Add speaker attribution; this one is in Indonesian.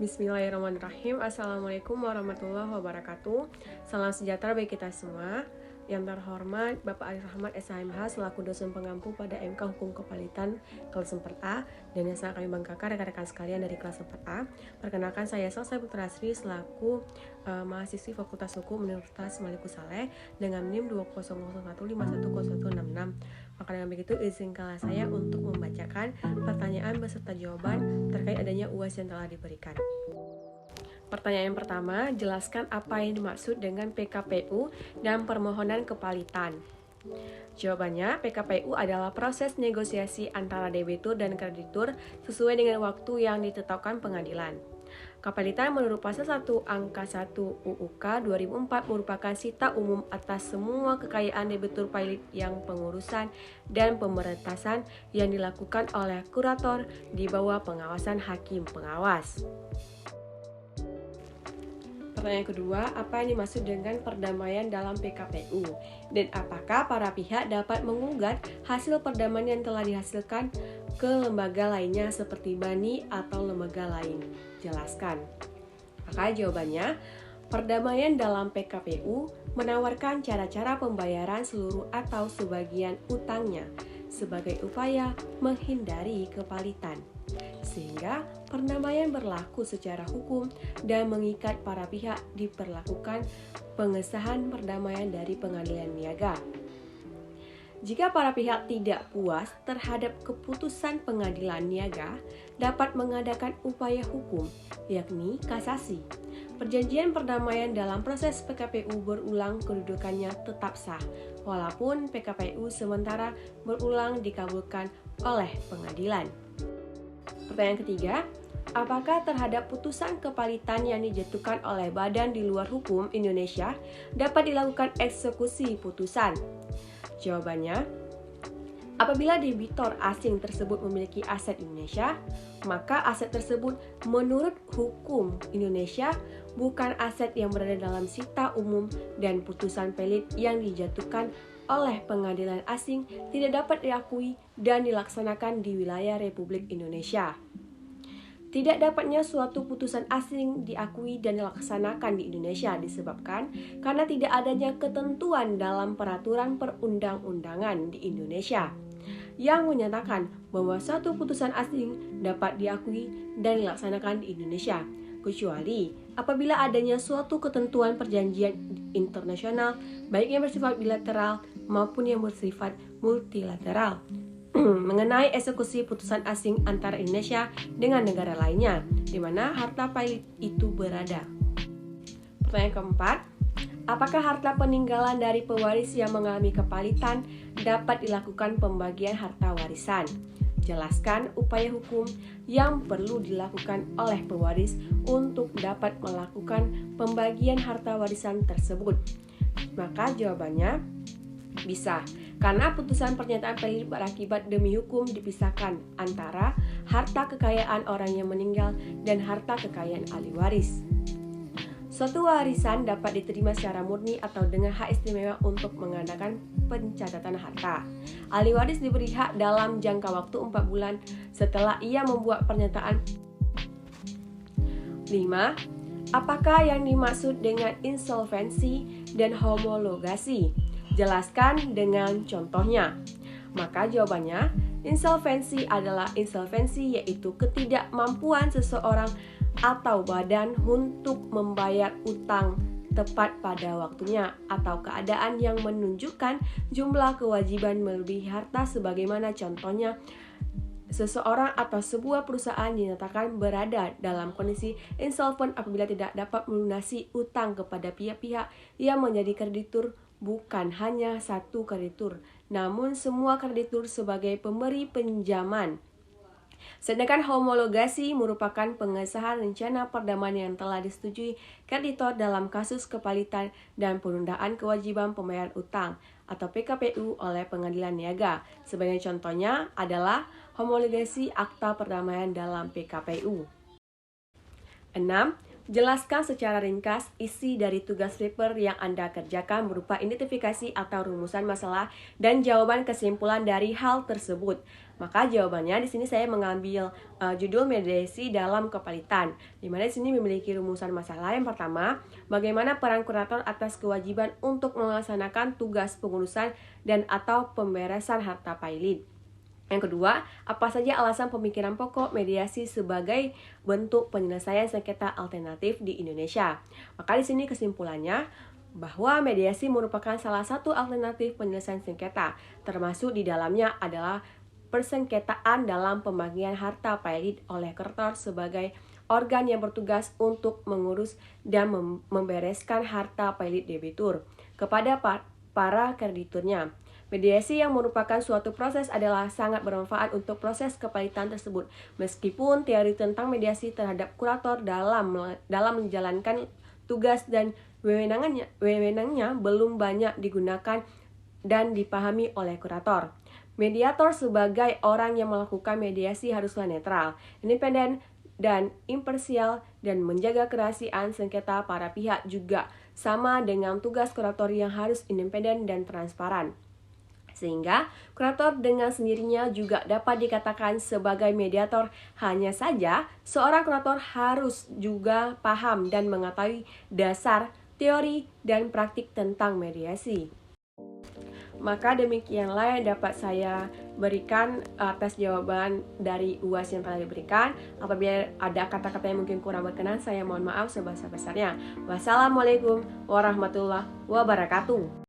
Speaker 1: Bismillahirrahmanirrahim. Assalamualaikum warahmatullahi wabarakatuh. Salam sejahtera bagi kita semua. Yang terhormat Bapak Arif Rahmat SHMH selaku dosen pengampu pada MK Hukum Kepalitan kelas 4A, dan yang sangat kami banggakan rekan-rekan sekalian dari kelas 4A. Perkenalkan, saya Salsa Putra Sri selaku mahasiswi Fakultas Hukum Universitas Malikus Saleh dengan NIM 20015100166. Maka dengan begitu izinkanlah saya untuk membacakan pertanyaan beserta jawaban terkait adanya UAS yang telah diberikan. Pertanyaan yang pertama, jelaskan apa yang dimaksud dengan PKPU dan permohonan kepalitan. Jawabannya, PKPU adalah proses negosiasi antara debitur dan kreditur sesuai dengan waktu yang ditetapkan pengadilan. Kepalitan menurut pasal 1 angka 1 UUK 2004 merupakan sita umum atas semua kekayaan debitur pailit yang pengurusan dan pemberantasan yang dilakukan oleh kurator di bawah pengawasan hakim pengawas. Pertanyaan kedua, apa yang dimaksud dengan perdamaian dalam PKPU? Dan apakah para pihak dapat menggugat hasil perdamaian yang telah dihasilkan ke lembaga lainnya seperti BANI atau lembaga lain? Jelaskan. Maka jawabannya, perdamaian dalam PKPU menawarkan cara-cara pembayaran seluruh atau sebagian utangnya sebagai upaya menghindari kepalitan, sehingga perdamaian berlaku secara hukum dan mengikat para pihak diperlakukan pengesahan perdamaian dari pengadilan niaga. Jika para pihak tidak puas terhadap keputusan pengadilan niaga, dapat mengadakan upaya hukum, yakni kasasi. Perjanjian perdamaian dalam proses PKPU berulang kedudukannya tetap sah, walaupun PKPU sementara berulang dikabulkan oleh pengadilan. Pertanyaan ketiga, apakah terhadap putusan kepalitan yang dijatuhkan oleh badan di luar hukum Indonesia dapat dilakukan eksekusi putusan? Jawabannya, apabila debitor asing tersebut memiliki aset Indonesia, maka aset tersebut menurut hukum Indonesia bukan aset yang berada dalam sita umum, dan putusan pelit yang dijatuhkan oleh pengadilan asing tidak dapat diakui dan dilaksanakan di wilayah Republik Indonesia. Tidak dapatnya suatu putusan asing diakui dan dilaksanakan di Indonesia disebabkan karena tidak adanya ketentuan dalam peraturan perundang-undangan di Indonesia yang menyatakan bahwa suatu putusan asing dapat diakui dan dilaksanakan di Indonesia, kecuali apabila adanya suatu ketentuan perjanjian internasional baik yang bersifat bilateral maupun yang bersifat multilateral mengenai eksekusi putusan asing antara Indonesia dengan negara lainnya di mana harta pailit itu berada. Pertanyaan keempat, apakah harta peninggalan dari pewaris yang mengalami kepalitan dapat dilakukan pembagian harta warisan? Jelaskan upaya hukum yang perlu dilakukan oleh pewaris untuk dapat melakukan pembagian harta warisan tersebut. Maka jawabannya bisa, karena putusan pernyataan pailit berakibat demi hukum dipisahkan antara harta kekayaan orang yang meninggal dan harta kekayaan ahli waris. Suatu warisan dapat diterima secara murni atau dengan hak istimewa untuk mengadakan pencatatan harta. Ahli waris diberi hak dalam jangka waktu 4 bulan setelah ia membuat pernyataan. 5. Apakah yang dimaksud dengan insolvensi dan homologasi? Jelaskan dengan contohnya. Maka jawabannya, insolvensi adalah insolvensi yaitu ketidakmampuan seseorang atau badan untuk membayar utang tepat pada waktunya atau keadaan yang menunjukkan jumlah kewajiban melebihi harta, sebagaimana contohnya seseorang atau sebuah perusahaan dinyatakan berada dalam kondisi insolven apabila tidak dapat melunasi utang kepada pihak-pihak yang menjadi kreditur, bukan hanya satu kreditur, namun semua kreditur sebagai pemberi pinjaman. Sedangkan homologasi merupakan pengesahan rencana perdamaian yang telah disetujui kreditor dalam kasus kepalitan dan penundaan kewajiban pembayaran utang atau PKPU oleh pengadilan niaga. Sebagai contohnya adalah homologasi akta perdamaian dalam PKPU. 6. Jelaskan secara ringkas isi dari tugas paper yang Anda kerjakan berupa identifikasi atau rumusan masalah dan jawaban kesimpulan dari hal tersebut. Maka jawabannya di sini saya mengambil judul mediasi dalam kepalitan, di mana di sini memiliki rumusan masalah. Yang pertama, bagaimana peran kurator atas kewajiban untuk melaksanakan tugas pengurusan dan atau pemberesan harta pailit. Yang kedua, apa saja alasan pemikiran pokok mediasi sebagai bentuk penyelesaian sengketa alternatif di Indonesia. Maka di sini kesimpulannya bahwa mediasi merupakan salah satu alternatif penyelesaian sengketa, termasuk di dalamnya adalah persengketaan dalam pembagian harta pailit oleh kurator sebagai organ yang bertugas untuk mengurus dan membereskan harta pailit debitur kepada para krediturnya. Mediasi yang merupakan suatu proses adalah sangat bermanfaat untuk proses kepalitan tersebut. Meskipun teori tentang mediasi terhadap kurator dalam menjalankan tugas dan wewenangnya belum banyak digunakan dan dipahami oleh kurator. Mediator sebagai orang yang melakukan mediasi haruslah netral, independen, dan imparsial, dan menjaga kerahasiaan sengketa para pihak juga sama dengan tugas kurator yang harus independen dan transparan. Sehingga kurator dengan sendirinya juga dapat dikatakan sebagai mediator. Hanya saja seorang kurator harus juga paham dan mengetahui dasar, teori, dan praktik tentang mediasi. Maka demikianlah yang dapat saya berikan atas jawaban dari UAS yang telah diberikan. Apabila ada kata-kata yang mungkin kurang berkenan, saya mohon maaf sebesar-besarnya. Wassalamualaikum warahmatullahi wabarakatuh.